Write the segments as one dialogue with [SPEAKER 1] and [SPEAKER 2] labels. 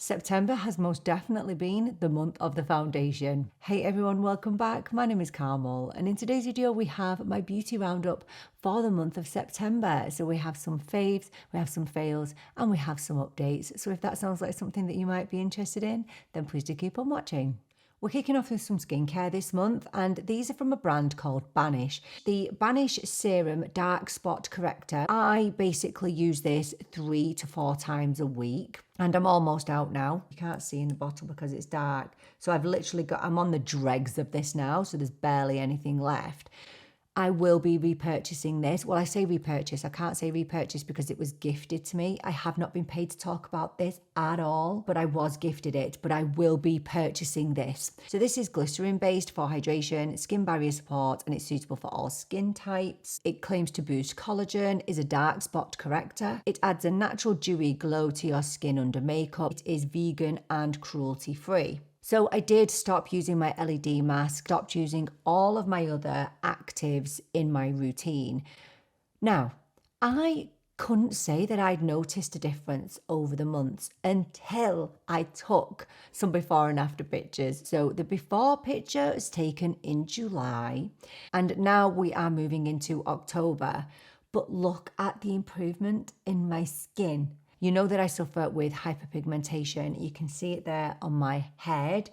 [SPEAKER 1] September has most definitely been the month of the foundation. Hey everyone, welcome back. My name is Carmel, and in today's video we have my beauty roundup for the month of September. So we have some faves, we have some fails, and we have some updates. So if that sounds like something that you might be interested in, then please do keep on watching. We're kicking off with some skincare this month, and these are from a brand called Banish. The Banish Serum Dark Spot Corrector. I basically use this 3 to 4 times a week, and I'm almost out now. You can't see in the bottle because it's dark. So I'm on the dregs of this now, so there's barely anything left. I will be repurchasing this. Well, I say repurchase. I can't say repurchase because it was gifted to me. I have not been paid to talk about this at all, but I was gifted it. But I will be purchasing this. So this is glycerin based for hydration, skin barrier support, and it's suitable for all skin types. It claims to boost collagen, is a dark spot corrector. It adds a natural dewy glow to your skin under makeup. It is vegan and cruelty free. So I did stop using my LED mask, stopped using all of my other actives in my routine. Now, I couldn't say that I'd noticed a difference over the months until I took some before and after pictures. So the before picture is taken in July, and now we are moving into October. But look at the improvement in my skin. You know that I suffer with hyperpigmentation. You can see it there on my head.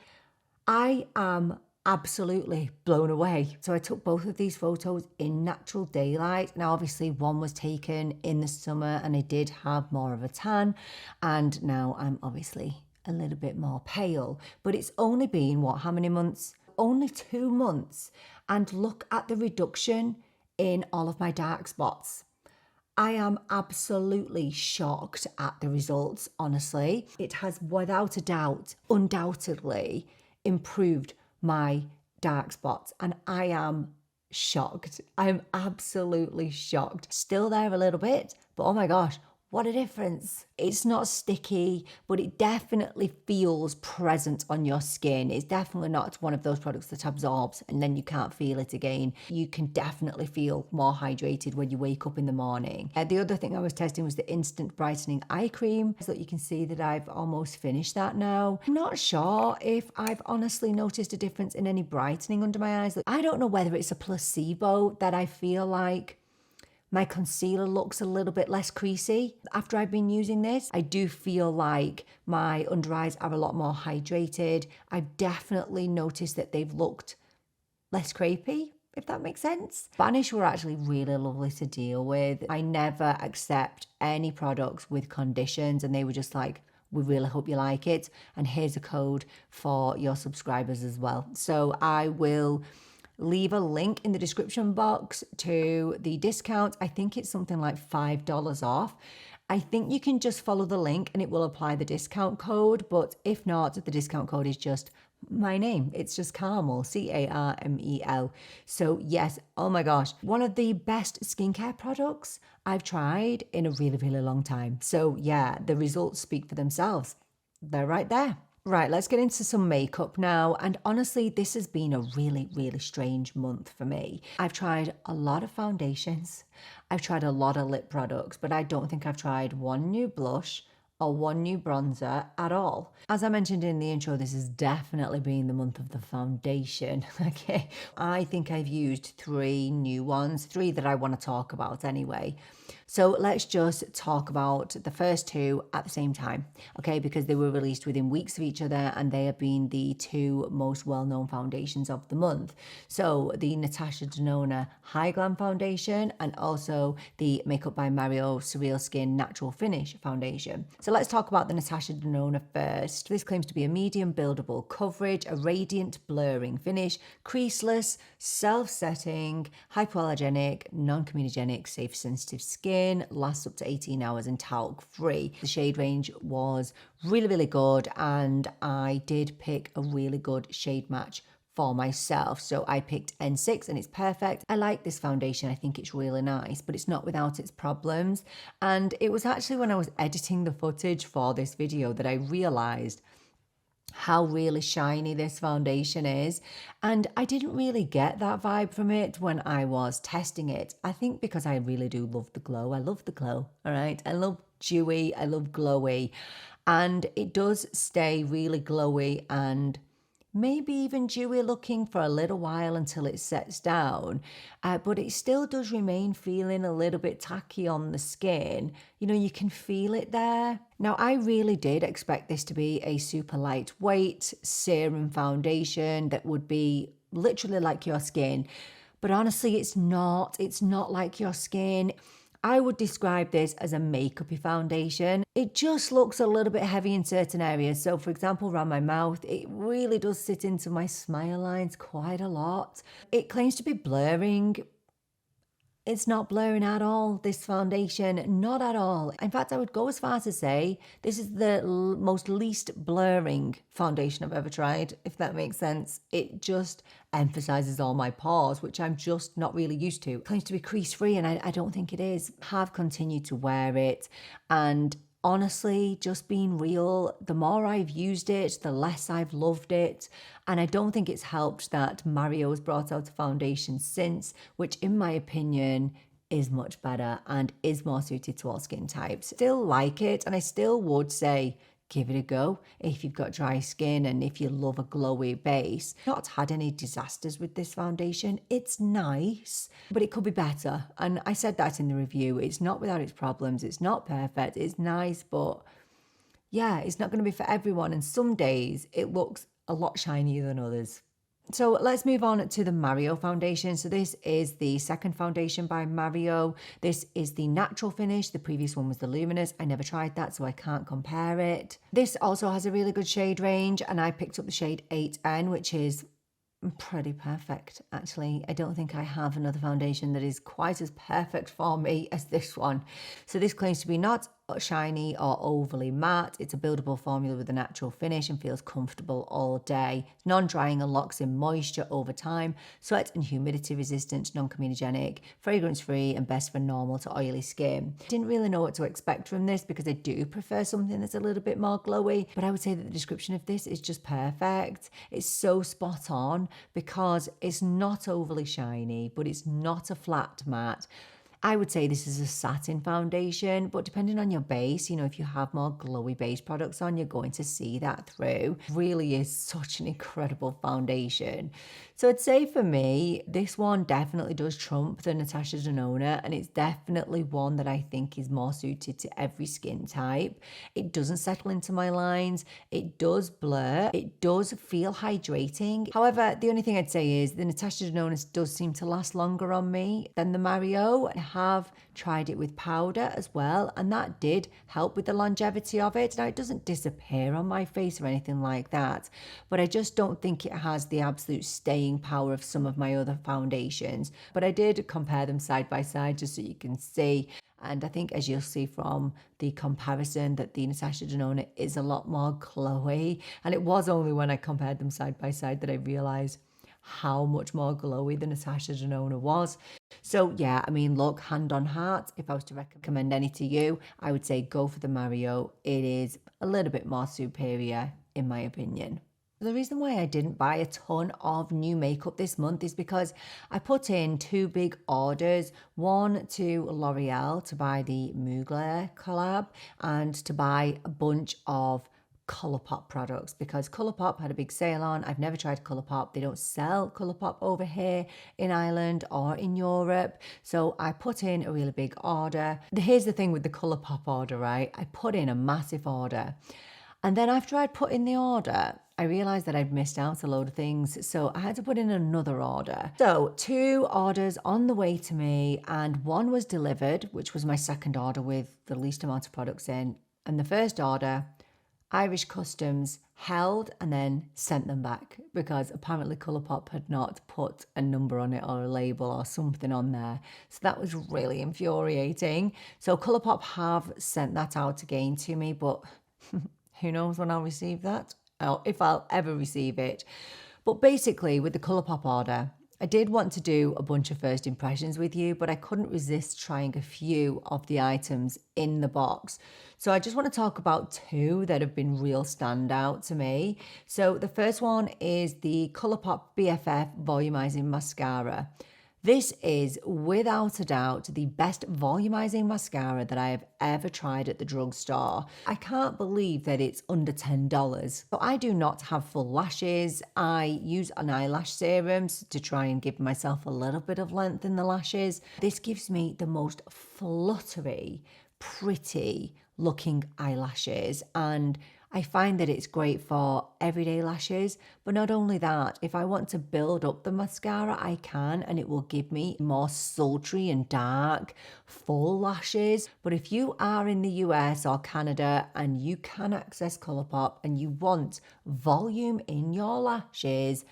[SPEAKER 1] I am absolutely blown away. So I took both of these photos in natural daylight. Now, obviously, one was taken in the summer and I did have more of a tan. And now I'm obviously a little bit more pale. But it's only been, how many months? Only 2 months. And look at the reduction in all of my dark spots. I am absolutely shocked at the results, honestly. It has, without a doubt, undoubtedly improved my dark spots, and I am shocked. I'm absolutely shocked. Still there a little bit, but oh my gosh, what a difference. It's not sticky, but it definitely feels present on your skin. It's definitely not one of those products that absorbs and then you can't feel it again. You can definitely feel more hydrated when you wake up in the morning. The other thing I was testing was the Instant Brightening Eye Cream. So you can see that I've almost finished that now. I'm not sure if I've honestly noticed a difference in any brightening under my eyes. I don't know whether it's a placebo that I feel like my concealer looks a little bit less creasy after I've been using this. I do feel like my under eyes are a lot more hydrated. I've definitely noticed that they've looked less crepey, if that makes sense. Banish were actually really lovely to deal with. I never accept any products with conditions, and they were just like, we really hope you like it. And here's a code for your subscribers as well. So I will leave a link in the description box to the discount. I think it's something like $5 off. I think you can just follow the link and it will apply the discount code, but if not, the discount code is just my name. It's just Carmel, Carmel. So yes, oh my gosh, one of the best skincare products I've tried in a really, really long time. So yeah, the results speak for themselves. They're right there. Right, let's get into some makeup now. And honestly, this has been a really, really strange month for me. I've tried a lot of foundations. I've tried a lot of lip products, but I don't think I've tried one new blush or one new bronzer at all. As I mentioned in the intro, this has definitely been the month of the foundation. Okay, I think I've used 3 new ones, 3 that I want to talk about anyway. So let's just talk about the first 2 at the same time, okay? Because they were released within weeks of each other and they have been the 2 most well-known foundations of the month. So the Natasha Denona Hy-Glam foundation and also the Makeup by Mario SurrealSkin Natural Finish foundation. So let's talk about the Natasha Denona first. This claims to be a medium buildable coverage, a radiant blurring finish, creaseless, self-setting, hypoallergenic, non-comedogenic, safe sensitive skin, lasts up to 18 hours and talc free. The shade range was really, really good, and I did pick a really good shade match for myself. So I picked N6 and it's perfect. I like this foundation. I think it's really nice, but it's not without its problems. And it was actually when I was editing the footage for this video that I realized how really shiny this foundation is. And I didn't really get that vibe from it when I was testing it. I think because I really do love the glow. I love the glow, all right? I love dewy, I love glowy. and it does stay really glowy and maybe even dewy looking for a little while until it sets down, but it still does remain feeling a little bit tacky on the skin. You know, you can feel it there. Now, I really did expect this to be a super lightweight serum foundation that would be literally like your skin, but honestly, it's not. It's not like your skin. I would describe this as a makeupy foundation. It just looks a little bit heavy in certain areas. So for example, around my mouth, it really does sit into my smile lines quite a lot. It claims to be blurring. It's not blurring at all, this foundation, not at all. In fact, I would go as far as to say this is the most least blurring foundation I've ever tried, if that makes sense. It just emphasizes all my pores, which I'm just not really used to. It claims to be crease free, and I don't think it is. Have continued to wear it, and honestly, just being real, the more I've used it, the less I've loved it. And I don't think it's helped that Mario has brought out a foundation since, which in my opinion is much better and is more suited to all skin types. Still like it, and I still would say give it a go if you've got dry skin and if you love a glowy base. Not had any disasters with this foundation. It's nice, but it could be better. And I said that in the review. It's not without its problems. It's not perfect. It's nice, but yeah, it's not going to be for everyone. And some days it looks a lot shinier than others. So let's move on to the Mario foundation. So this is the second foundation by Mario. This is the natural finish. The previous one was the luminous. I never tried that, so I can't compare it. This also has a really good shade range, and I picked up the shade 8N, which is pretty perfect, actually. I don't think I have another foundation that is quite as perfect for me as this one. So this claims to be not shiny or overly matte. It's a buildable formula with a natural finish and feels comfortable all day. Non-drying and locks in moisture over time. Sweat and humidity resistant, non-comedogenic, fragrance-free, and best for normal to oily skin. Didn't really know what to expect from this because I do prefer something that's a little bit more glowy, but I would say that the description of this is just perfect. It's so spot on because it's not overly shiny, but it's not a flat matte. I would say this is a satin foundation, but depending on your base, you know, if you have more glowy base products on, you're going to see that through. Really is such an incredible foundation. So I'd say for me, this one definitely does trump the Natasha Denona, and it's definitely one that I think is more suited to every skin type. It doesn't settle into my lines. It does blur. It does feel hydrating. However, the only thing I'd say is the Natasha Denona does seem to last longer on me than the Mario. I have tried it with powder as well, and that did help with the longevity of it. Now, it doesn't disappear on my face or anything like that, but I just don't think it has the absolute staying power of some of my other foundations. But I did compare them side by side just so you can see. And I think, as you'll see from the comparison, that the Natasha Denona is a lot more glowy. And it was only when I compared them side by side that I realised how much more glowy the Natasha Denona was. So yeah, I mean, look, hand on heart, if I was to recommend any to you, I would say go for the Mario. It is a little bit more superior in my opinion. The reason why I didn't buy a ton of new makeup this month is because I put in 2 big orders, one to L'Oreal to buy the Mugler collab and to buy a bunch of ColourPop products because ColourPop had a big sale on. I've never tried ColourPop. They don't sell ColourPop over here in Ireland or in Europe. So I put in a really big order. Here's the thing with the ColourPop order, right? I put in a massive order. And then after I'd put in the order, I realised that I'd missed out a load of things. So I had to put in another order. So 2 orders on the way to me, and one was delivered, which was my second order with the least amount of products in. And the first order, Irish Customs held and then sent them back because apparently ColourPop had not put a number on it or a label or something on there. So that was really infuriating. So ColourPop have sent that out again to me, but who knows when I'll receive that, or if I'll ever receive it. But basically, with the ColourPop order, I did want to do a bunch of first impressions with you, but I couldn't resist trying a few of the items in the box. So I just want to talk about 2 that have been real standout to me. So the first one is the ColourPop BFF Volumizing Mascara. This is without a doubt the best volumizing mascara that I have ever tried at the drugstore. I can't believe that it's under $10. So I do not have full lashes. I use an eyelash serum to try and give myself a little bit of length in the lashes. This gives me the most fluttery, pretty looking eyelashes, and I find that it's great for everyday lashes. But not only that, if I want to build up the mascara, I can, and it will give me more sultry and dark, full lashes. But if you are in the US or Canada and you can access ColourPop and you want volume in your lashes,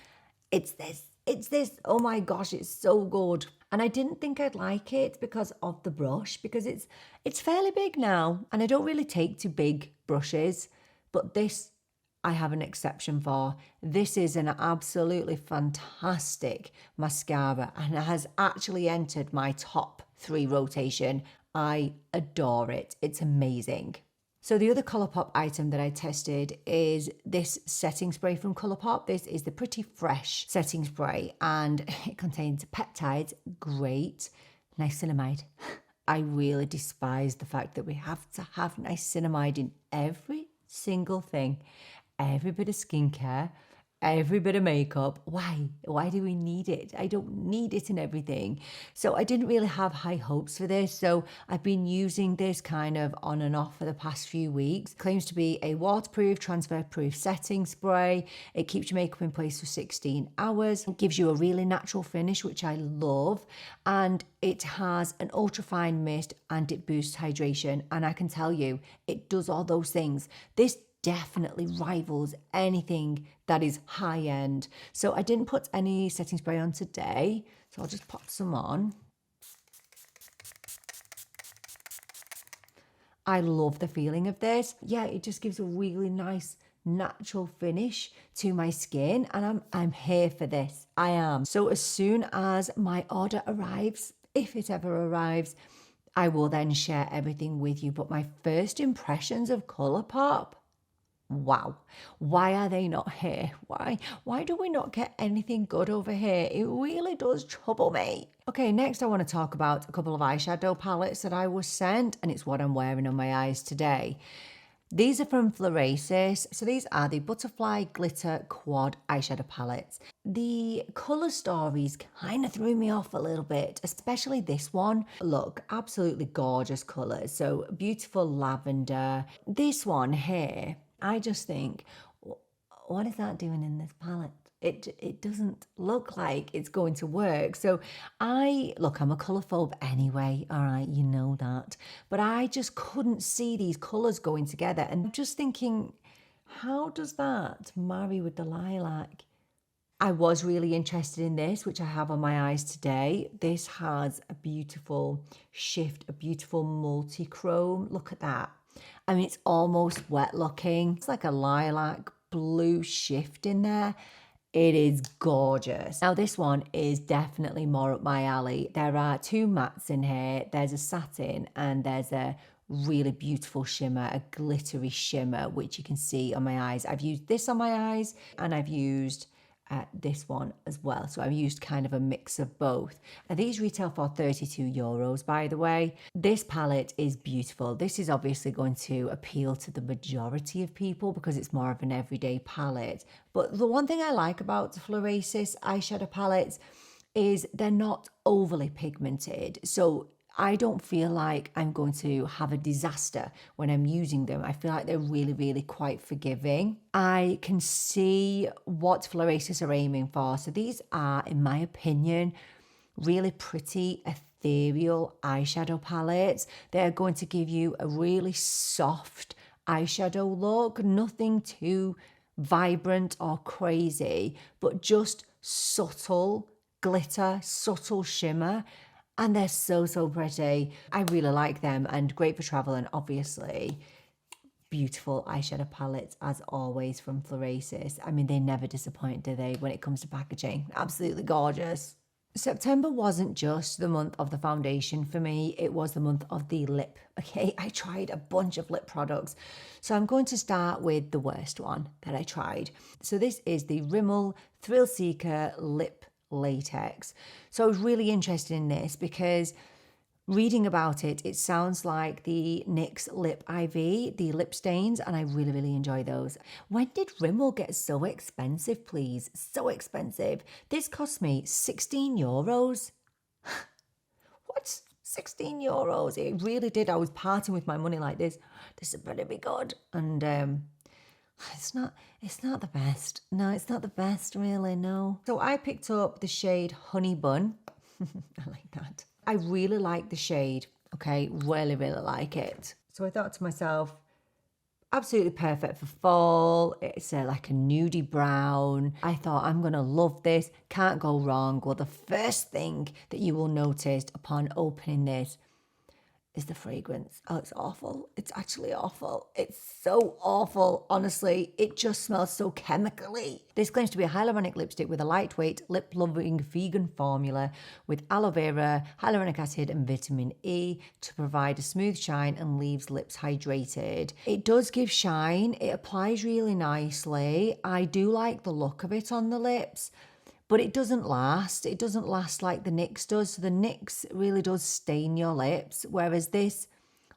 [SPEAKER 1] it's this. It's this. Oh my gosh, it's so good. And I didn't think I'd like it because of the brush, because it's fairly big now, and I don't really take to big brushes. But this, I have an exception for. This is an absolutely fantastic mascara and has actually entered my top 3 rotation. I adore it. It's amazing. So the other ColourPop item that I tested is this setting spray from ColourPop. This is the Pretty Fresh setting spray, and it contains peptides. Great. Niacinamide. I really despise the fact that we have to have niacinamide in every single thing, every bit of skincare, every bit of makeup. Why do we need it? I don't need it in everything. So I didn't really have high hopes for this, so I've been using this kind of on and off for the past few weeks. It claims to be a waterproof, transfer proof setting spray. It keeps your makeup in place for 16 hours. It gives you a really natural finish, which I love, and it has an ultrafine mist and it boosts hydration, and I can tell you it does all those things. This definitely rivals anything that is high end. So I didn't put any setting spray on today, so I'll just pop some on. I love the feeling of this. Yeah, it just gives a really nice natural finish to my skin, and I'm here for this. I am. So as soon as my order arrives, if it ever arrives, I will then share everything with you. But my first impressions of ColourPop, wow. Why are they not here? Why do we not get anything good over here? It really does trouble me. Okay, next I want to talk about a couple of eyeshadow palettes that I was sent, and it's what I'm wearing on my eyes today. These are from Florasis. So these are the Butterfly Glitter Quad eyeshadow palettes. The colour stories kind of threw me off a little bit, especially this one. Look, absolutely gorgeous colours. So beautiful lavender. This one here, I just think, what is that doing in this palette? It doesn't look like it's going to work. So I'm a colourphobe anyway, all right, you know that. But I just couldn't see these colours going together. And I'm just thinking, how does that marry with the lilac? I was really interested in this, which I have on my eyes today. This has a beautiful shift, a beautiful multi-chrome. Look at that. I mean, it's almost wet looking. It's like a lilac blue shift in there. It is gorgeous. Now this one is definitely more up my alley. There are 2 mattes in here. There's a satin and there's a really beautiful shimmer, a glittery shimmer, which you can see on my eyes. I've used this on my eyes and I've used this one as well. So I've used kind of a mix of both. And these retail for €32, by the way. This palette is beautiful. This is obviously going to appeal to the majority of people because it's more of an everyday palette. But the one thing I like about the Florasis eyeshadow palettes is they're not overly pigmented. So I don't feel like I'm going to have a disaster when I'm using them. I feel like they're really, really quite forgiving. I can see what Florasis are aiming for. So these are, in my opinion, really pretty, ethereal eyeshadow palettes. They're going to give you a really soft eyeshadow look, nothing too vibrant or crazy, but just subtle glitter, subtle shimmer. And they're so, so pretty. I really like them and great for travel, and obviously beautiful eyeshadow palettes as always from Florasis. I mean, they never disappoint, do they, when it comes to packaging? Absolutely gorgeous. September wasn't just the month of the foundation for me, it was the month of the lip. Okay, I tried a bunch of lip products. So I'm going to start with the worst one that I tried. So this is the Rimmel Thrill Seeker Lip Latex. So I was really interested in this because reading about it, it sounds like the NYX Lip IV, the lip stains, and I really, really enjoy those. When did Rimmel get so expensive, please? So expensive. This cost me €16. What? €16? It really did. I was parting with my money like this. This is better be good. And it's not the best. No, it's not the best, really, no. So I picked up the shade Honey Bun. I like that. I really like the shade, okay? Really, really like it. So I thought to myself, absolutely perfect for fall. It's like a nudie brown. I thought, I'm going to love this. Can't go wrong. Well, the first thing that you will notice upon opening this is the fragrance. Oh, it's awful. It's actually awful. It's so awful. Honestly, it just smells so chemically. This claims to be a hyaluronic lipstick with a lightweight, lip-loving vegan formula with aloe vera, hyaluronic acid and vitamin E to provide a smooth shine and leaves lips hydrated. It does give shine. It applies really nicely. I do like the look of it on the lips. But it doesn't last. It doesn't last like the NYX does. So the NYX really does stain your lips, whereas this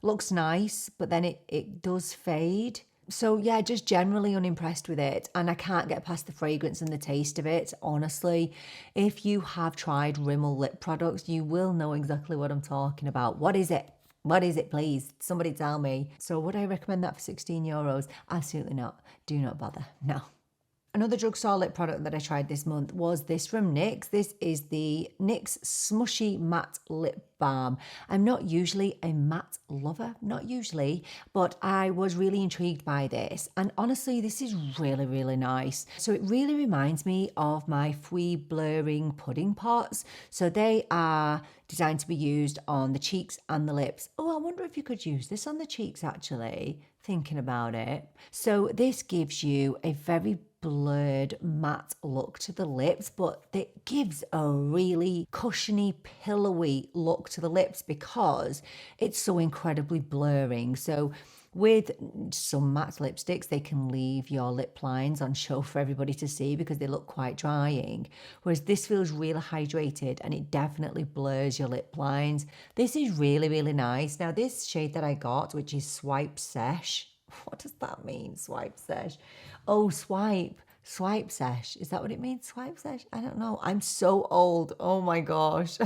[SPEAKER 1] looks nice, but then it does fade. So yeah, just generally unimpressed with it. And I can't get past the fragrance and the taste of it, honestly. If you have tried Rimmel lip products, you will know exactly what I'm talking about. What is it? What is it, please? Somebody tell me. So would I recommend that for €16? Absolutely not. Do not bother. No. Another drugstore lip product that I tried this month was this from NYX. This is the NYX Smushy Matte Lip Balm. I'm not usually a matte lover, not usually, but I was really intrigued by this. And honestly, this is really, really nice. So it really reminds me of my Fui Blurring pudding pots. So they are designed to be used on the cheeks and the lips. Oh, I wonder if you could use this on the cheeks actually, thinking about it. So this gives you a very blurred matte look to the lips, but it gives a really cushiony, pillowy look to the lips because it's so incredibly blurring. So with some matte lipsticks, they can leave your lip lines on show for everybody to see because they look quite drying. Whereas this feels really hydrated and it definitely blurs your lip lines. This is really, really nice. Now this shade that I got, which is Swipe Sesh. What does that mean, Swipe Sesh? Oh, swipe Sesh. Is that what it means? Swipe Sesh? I don't know. I'm so old. Oh my gosh.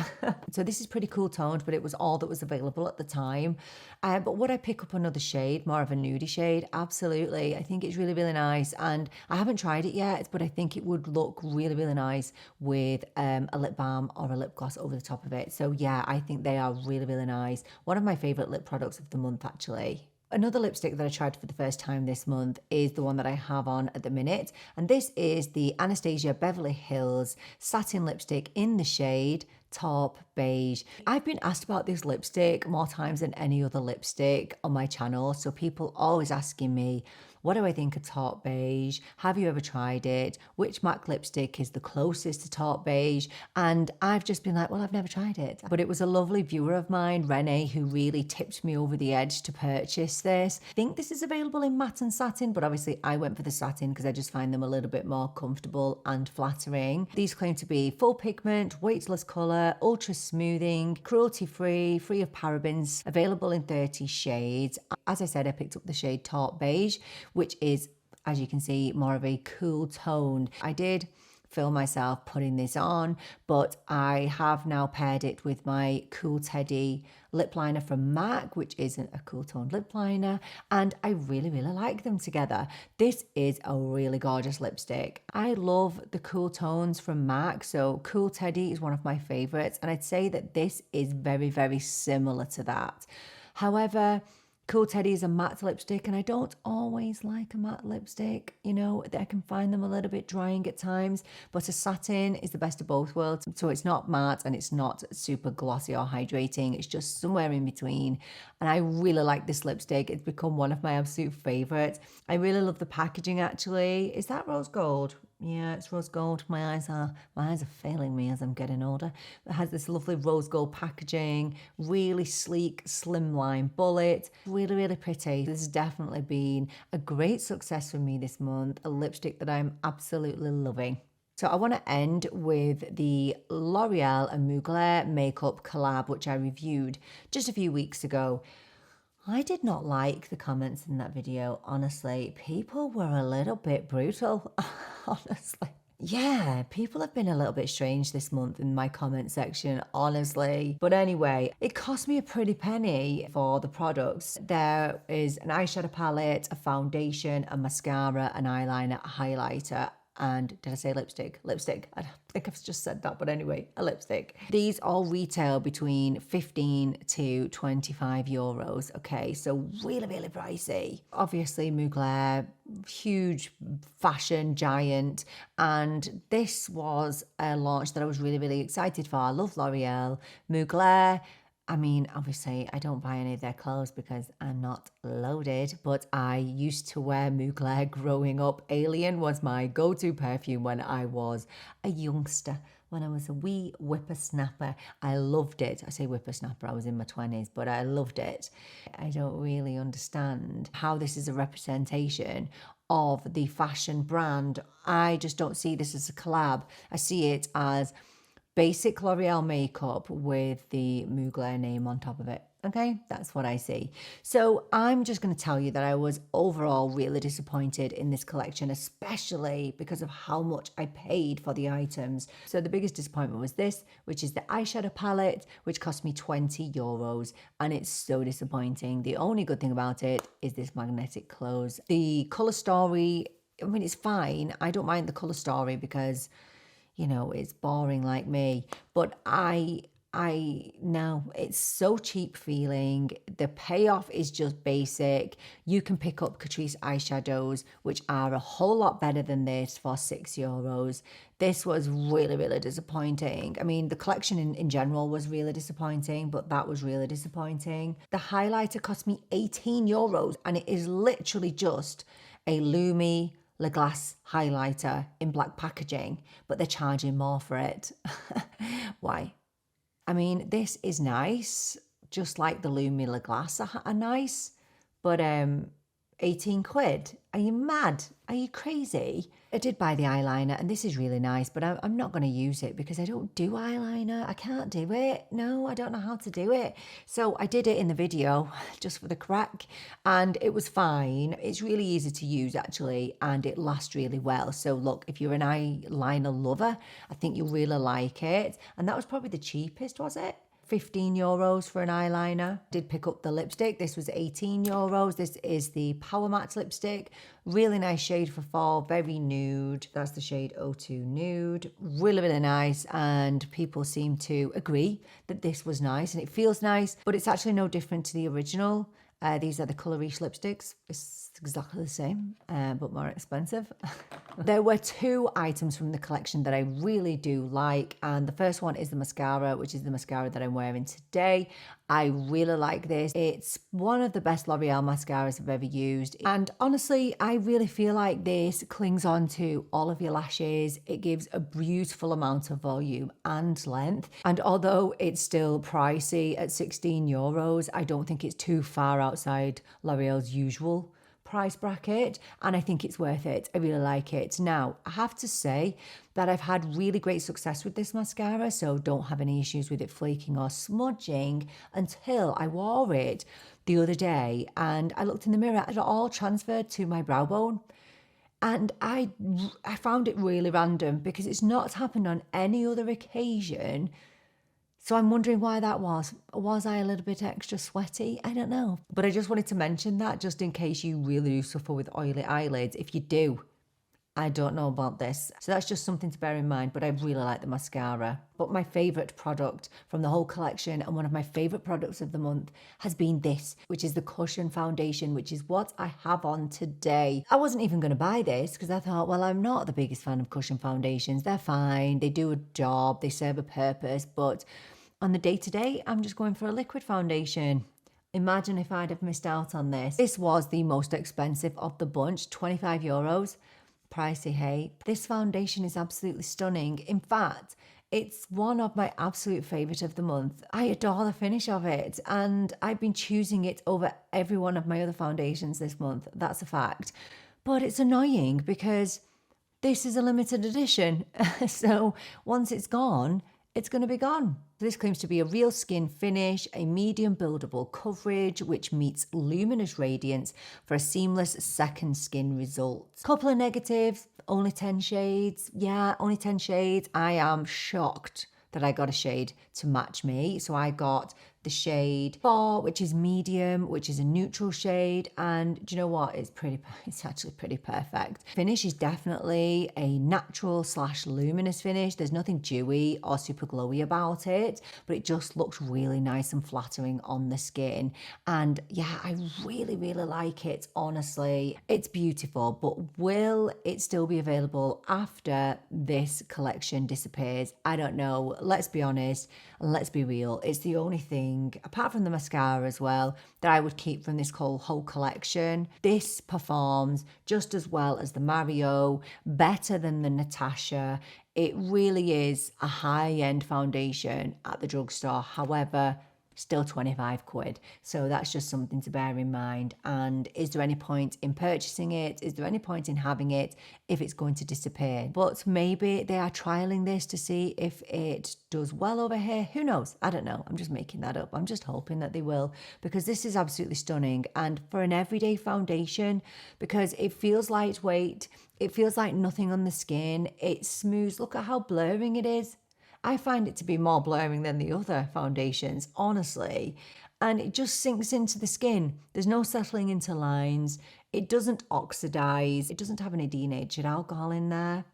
[SPEAKER 1] So this is pretty cool toned, but it was all that was available at the time. But would I pick up another shade, more of a nudie shade? Absolutely. I think it's really, really nice. And I haven't tried it yet, but I think it would look really, really nice with a lip balm or a lip gloss over the top of it. So yeah, I think they are really, really nice. One of my favorite lip products of the month, actually. Another lipstick that I tried for the first time this month is the one that I have on at the minute. And this is the Anastasia Beverly Hills Satin Lipstick in the shade Taupe Beige. I've been asked about this lipstick more times than any other lipstick on my channel. So people always asking me, what do I think of Taupe Beige? Have you ever tried it? Which MAC lipstick is the closest to Taupe Beige? And I've just been like, well, I've never tried it. But it was a lovely viewer of mine, Renee, who really tipped me over the edge to purchase this. I think this is available in matte and satin, but obviously I went for the satin because I just find them a little bit more comfortable and flattering. These claim to be full pigment, weightless colour, ultra smoothing, cruelty-free, free of parabens, available in 30 shades. As I said, I picked up the shade Taupe Beige, which is, as you can see, more of a cool tone. I did film myself putting this on, but I have now paired it with my Cool Teddy lip liner from MAC, which isn't a cool toned lip liner, and I really, really like them together. This is a really gorgeous lipstick. I love the cool tones from MAC, so Cool Teddy is one of my favorites, and I'd say that this is very, very similar to that. However, Cool Teddy is a matte lipstick, and I don't always like a matte lipstick. You know, I can find them a little bit drying at times, but a satin is the best of both worlds. So it's not matte and it's not super glossy or hydrating. It's just somewhere in between. And I really like this lipstick. It's become one of my absolute favorites. I really love the packaging, actually. Is that rose gold? Yeah, it's rose gold. My eyes are failing me as I'm getting older. It has this lovely rose gold packaging, really sleek, slimline bullet. Really, really pretty. This has definitely been a great success for me this month. A lipstick that I'm absolutely loving. So I want to end with the L'Oreal and Mugler makeup collab, which I reviewed just a few weeks ago. I did not like the comments in that video, honestly. People were a little bit brutal, honestly. Yeah, people have been a little bit strange this month in my comment section, honestly. But anyway, it cost me a pretty penny for the products. There is an eyeshadow palette, a foundation, a mascara, an eyeliner, a highlighter, and did I say lipstick? Lipstick. I think I've just said that, but anyway, a lipstick. These all retail between 15 to 25 euros. Okay, so really, really pricey. Obviously, Mugler, huge fashion giant, and this was a launch that I was really, really excited for. I love L'Oreal, Mugler. I mean, obviously, I don't buy any of their clothes because I'm not loaded, but I used to wear Mugler growing up. Alien was my go-to perfume when I was a youngster, when I was a wee whippersnapper. I loved it. I say whippersnapper, I was in my 20s, but I loved it. I don't really understand how this is a representation of the fashion brand. I just don't see this as a collab. I see it as basic L'Oreal makeup with the Mugler name on top of it. Okay, that's what I see. So I'm just going to tell you that I was overall really disappointed in this collection, especially because of how much I paid for the items. So the biggest disappointment was this, which is the eyeshadow palette, which cost me 20 euros, and it's so disappointing. The only good thing about it is this magnetic close. The color story, I mean, it's fine. I don't mind the color story because, you know, it's boring like me, but I know it's so cheap feeling. The payoff is just basic. You can pick up Catrice eyeshadows, which are a whole lot better than this for 6 euros. This was really, really disappointing. I mean, the collection in general was really disappointing, but that was really disappointing. The highlighter cost me 18 euros, and it is literally just a Lumi Le Glace highlighter in black packaging, but they're charging more for it. Why? I mean, this is nice, just like the Lumi Le Glace are nice, but 18 quid? Are you mad? Are you crazy? I did buy the eyeliner, and this is really nice, but I'm not going to use it because I don't do eyeliner. I can't do it. No, I don't know how to do it. So I did it in the video just for the crack, and it was fine. It's really easy to use, actually, and it lasts really well. So look, if you're an eyeliner lover, I think you'll really like it. And that was probably the cheapest, was it? 15 euros for an eyeliner. Did pick up the lipstick. This was 18 euros. This is the Power Matte lipstick. Really nice shade for fall, very nude. That's the shade 02 Nude. Really, really nice, and people seem to agree that this was nice, and it feels nice, but it's actually no different to the original. These are the Colorish lipsticks. It's exactly the same, but more expensive. There were 2 items from the collection that I really do like, and the first one is the mascara, which is the mascara that I'm wearing today. I really like this. It's one of the best L'Oreal mascaras I've ever used, and honestly, I really feel like this clings on to all of your lashes. It gives a beautiful amount of volume and length, and although it's still pricey at 16 euros, I don't think it's too far outside L'Oreal's usual price bracket, and I think it's worth it. I really like it. Now, I have to say that I've had really great success with this mascara, so don't have any issues with it flaking or smudging until I wore it the other day, and I looked in the mirror, it all transferred to my brow bone. And I found it really random because it's not happened on any other occasion. So I'm wondering why that was. Was I a little bit extra sweaty? I don't know. But I just wanted to mention that just in case you really do suffer with oily eyelids. If you do, I don't know about this. So that's just something to bear in mind, but I really like the mascara. But my favourite product from the whole collection, and one of my favourite products of the month, has been this, which is the Cushion Foundation, which is what I have on today. I wasn't even going to buy this because I thought, well, I'm not the biggest fan of Cushion Foundations. They're fine, they do a job, they serve a purpose, but on the day-to-day, I'm just going for a liquid foundation. Imagine if I'd have missed out on this. This was the most expensive of the bunch, 25 euros. Pricey, hey. This foundation is absolutely stunning. In fact, it's one of my absolute favourite of the month. I adore the finish of it, and I've been choosing it over every one of my other foundations this month. That's a fact. But it's annoying because this is a limited edition. So once it's gone, it's going to be gone. This claims to be a real skin finish, a medium buildable coverage, which meets luminous radiance for a seamless second skin result. Couple of negatives, only 10 shades. Yeah, only 10 shades. I am shocked that I got a shade to match me. So I got the shade 4, which is medium, which is a neutral shade. And do you know what? It's actually pretty perfect. Finish is definitely a natural / luminous finish. There's nothing dewy or super glowy about it, but it just looks really nice and flattering on the skin. And yeah, I really, really like it. Honestly, it's beautiful, but will it still be available after this collection disappears? I don't know. Let's be honest and let's be real. It's the only thing, apart from the mascara as well, that I would keep from this whole collection. This performs just as well as the Mario, better than the Natasha. It really is a high-end foundation at the drugstore. However, still 25 quid. So that's just something to bear in mind. And is there any point in purchasing it? Is there any point in having it if it's going to disappear? But maybe they are trialing this to see if it does well over here. Who knows? I don't know. I'm just making that up. I'm just hoping that they will, because this is absolutely stunning. And for an everyday foundation, because it feels lightweight, it feels like nothing on the skin. It's smooth. Look at how blurring it is. I find it to be more blurring than the other foundations, honestly. And it just sinks into the skin. There's no settling into lines. It doesn't oxidize. It doesn't have any denatured alcohol in there.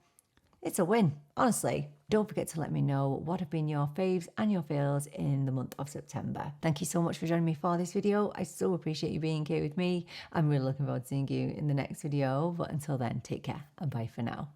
[SPEAKER 1] It's a win, honestly. Don't forget to let me know what have been your faves and your fails in the month of September. Thank you so much for joining me for this video. I so appreciate you being here with me. I'm really looking forward to seeing you in the next video. But until then, take care and bye for now.